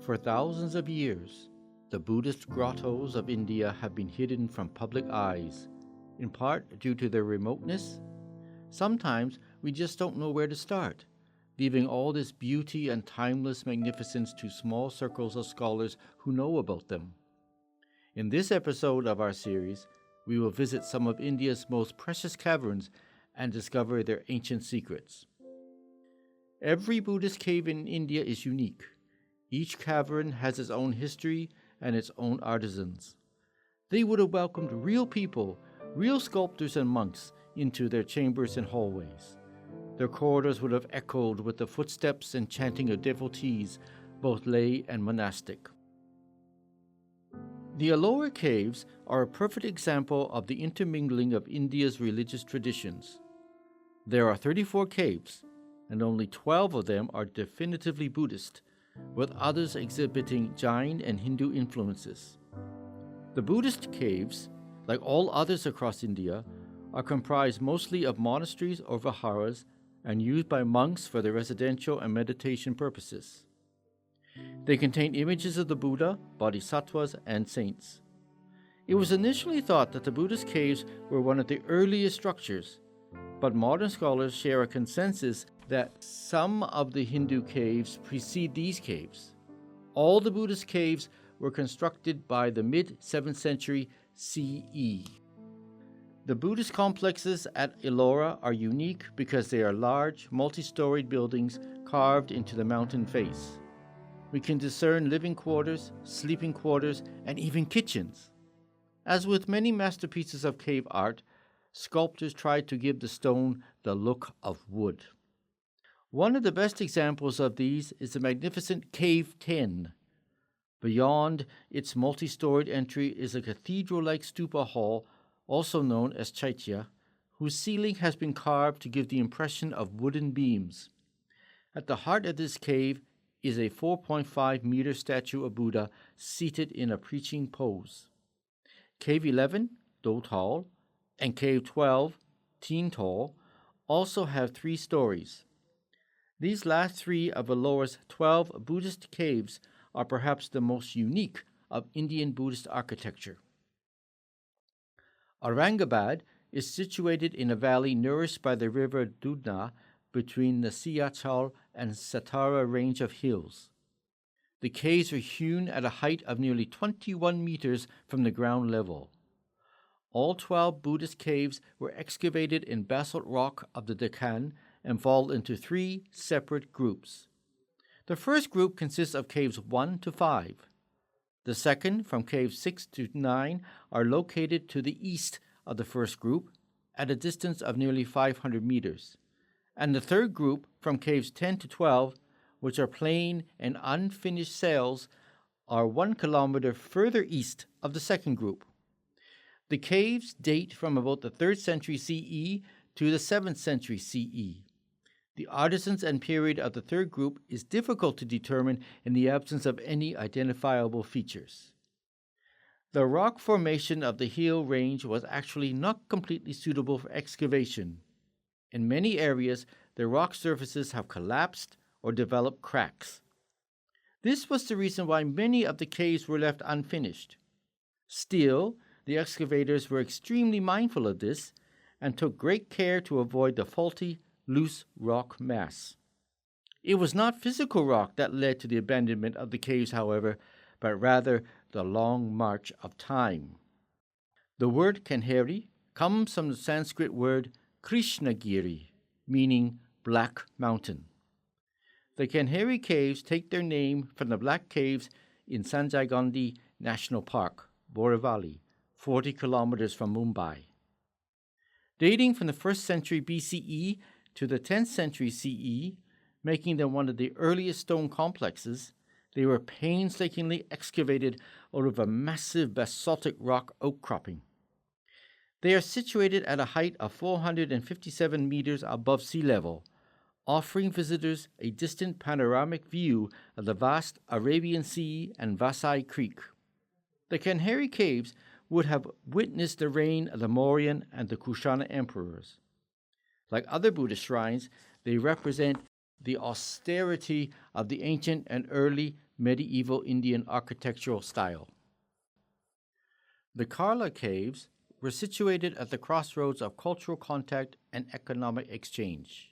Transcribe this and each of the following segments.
For thousands of years, the Buddhist grottos of India have been hidden from public eyes, in part due to their remoteness. Sometimes we just don't know where to start, leaving all this beauty and timeless magnificence to small circles of scholars who know about them. In this episode of our series, we will visit some of India's most precious caverns and discover their ancient secrets. Every Buddhist cave in India is unique. Each cavern has its own history and its own artisans. They would have welcomed real people, real sculptors and monks into their chambers and hallways. Their corridors would have echoed with the footsteps and chanting of devotees, both lay and monastic. The Ellora caves are a perfect example of the intermingling of India's religious traditions. There are 34 caves, and only 12 of them are definitively Buddhist, with others exhibiting Jain and Hindu influences. The Buddhist caves, like all others across India, are comprised mostly of monasteries or viharas and used by monks for their residential and meditation purposes. They contain images of the Buddha, bodhisattvas, and saints. It was initially thought that the Buddhist caves were one of the earliest structures, but modern scholars share a consensus that some of the Hindu caves precede these caves. All the Buddhist caves were constructed by the mid-7th century CE. The Buddhist complexes at Ellora are unique because they are large, multi-storied buildings carved into the mountain face. We can discern living quarters, sleeping quarters, and even kitchens. As with many masterpieces of cave art, sculptors tried to give the stone the look of wood. One of the best examples of these is the magnificent Cave 10. Beyond its multi-storied entry is a cathedral-like stupa hall, also known as chaitya, whose ceiling has been carved to give the impression of wooden beams. At the heart of this cave is a 4.5-meter statue of Buddha seated in a preaching pose. Cave 11, Do Tall, and Cave 12, Teen Tall, also have 3 stories. These last 3 of Ellora's 12 Buddhist caves are perhaps the most unique of Indian Buddhist architecture. Aurangabad is situated in a valley nourished by the river Dudna between the Siachal and Satara range of hills. The caves are hewn at a height of nearly 21 meters from the ground level. All 12 Buddhist caves were excavated in basalt rock of the Deccan and fall into 3 separate groups. The first group consists of caves 1 to 5. The second, from caves 6 to 9, are located to the east of the first group at a distance of nearly 500 meters. And the third group, from caves 10 to 12, which are plain and unfinished cells, are 1 kilometer further east of the second group. The caves date from about the 3rd century CE to the 7th century CE. The artisans and period of the third group is difficult to determine in the absence of any identifiable features. The rock formation of the hill range was actually not completely suitable for excavation. In many areas, the rock surfaces have collapsed or developed cracks. This was the reason why many of the caves were left unfinished. Still, the excavators were extremely mindful of this and took great care to avoid the faulty, loose rock mass. It was not physical rock that led to the abandonment of the caves, however, but rather the long march of time. The word Kanheri comes from the Sanskrit word Krishnagiri, meaning Black Mountain. The Kanheri Caves take their name from the Black Caves in Sanjay Gandhi National Park, Borivali, 40 kilometers from Mumbai. Dating from the 1st century BCE to the 10th century CE, making them one of the earliest stone complexes, they were painstakingly excavated out of a massive basaltic rock outcropping. They are situated at a height of 457 meters above sea level, offering visitors a distant panoramic view of the vast Arabian Sea and Vasai Creek. The Kanheri Caves would have witnessed the reign of the Mauryan and the Kushana emperors. Like other Buddhist shrines, they represent the austerity of the ancient and early medieval Indian architectural style. The Karla Caves were situated at the crossroads of cultural contact and economic exchange.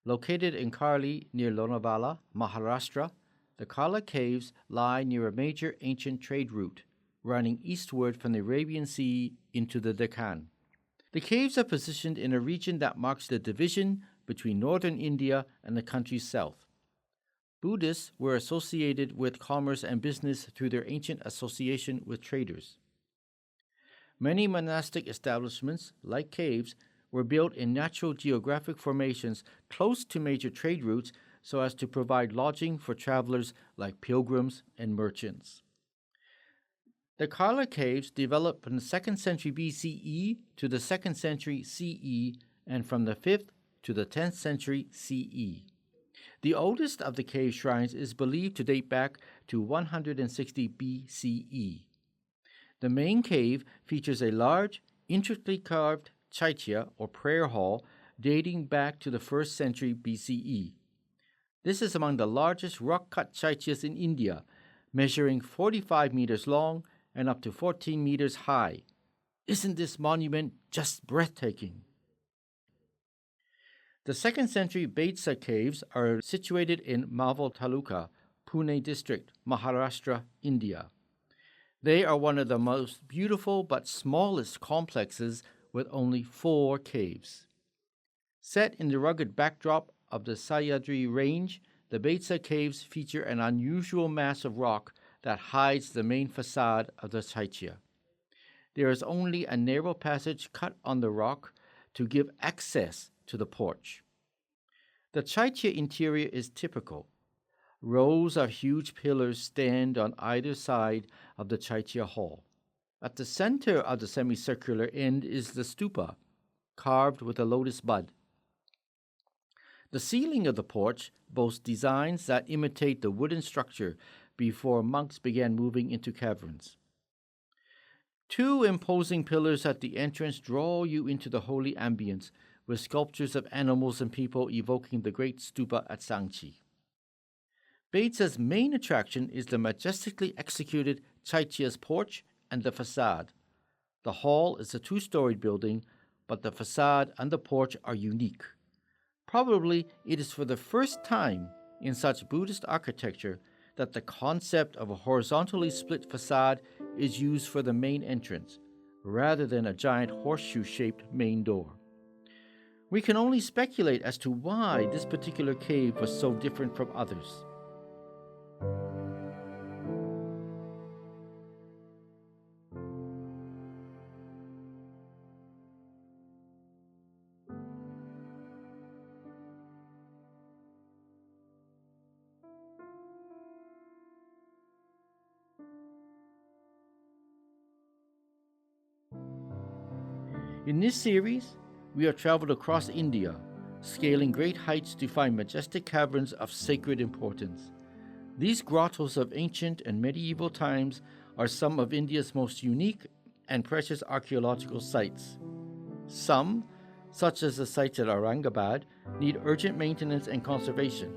Located in Karli near Lonavala, Maharashtra, the Karla Caves lie near a major ancient trade route running eastward from the Arabian Sea into the Deccan. The caves are positioned in a region that marks the division between northern India and the country's south. Buddhists were associated with commerce and business through their ancient association with traders. Many monastic establishments, like caves, were built in natural geographic formations close to major trade routes so as to provide lodging for travelers like pilgrims and merchants. The Karla Caves developed from the 2nd century BCE to the 2nd century CE and from the 5th to the 10th century CE. The oldest of the cave shrines is believed to date back to 160 BCE. The main cave features a large, intricately carved chaitya or prayer hall dating back to the 1st century BCE. This is among the largest rock-cut chaityas in India, measuring 45 meters long and up to 14 meters high. Isn't this monument just breathtaking? The 2nd century Bhaja caves are situated in Malvar Taluka, Pune district, Maharashtra, India. They are one of the most beautiful but smallest complexes with only 4 caves. Set in the rugged backdrop of the Sahyadri range, the Bhaja caves feature an unusual mass of rock that hides the main facade of the chaitya. There is only a narrow passage cut on the rock to give access to the porch. The chaitya interior is typical. Rows of huge pillars stand on either side of the chaitya hall. At the center of the semicircular end is the stupa, carved with a lotus bud. The ceiling of the porch boasts designs that imitate the wooden structure before monks began moving into caverns. 2 imposing pillars at the entrance draw you into the holy ambience, with sculptures of animals and people evoking the great stupa at Sangchi. Bhaja's main attraction is the majestically executed chaitya's porch and the facade. The hall is a 2-storied building, but the facade and the porch are unique. Probably it is for the first time in such Buddhist architecture that the concept of a horizontally split facade is used for the main entrance, rather than a giant horseshoe-shaped main door. We can only speculate as to why this particular cave was so different from others. In this series, we have traveled across India, scaling great heights to find majestic caverns of sacred importance. These grottos of ancient and medieval times are some of India's most unique and precious archaeological sites. Some, such as the sites at Aurangabad, need urgent maintenance and conservation.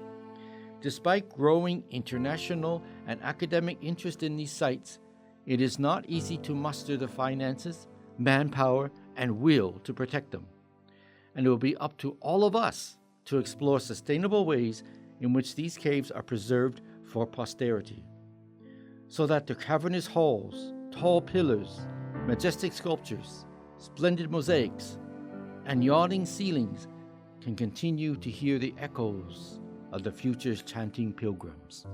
Despite growing international and academic interest in these sites, it is not easy to muster the finances, manpower, and will to protect them. And it will be up to all of us to explore sustainable ways in which these caves are preserved for posterity, so that the cavernous halls, tall pillars, majestic sculptures, splendid mosaics, and yawning ceilings can continue to hear the echoes of the future's chanting pilgrims.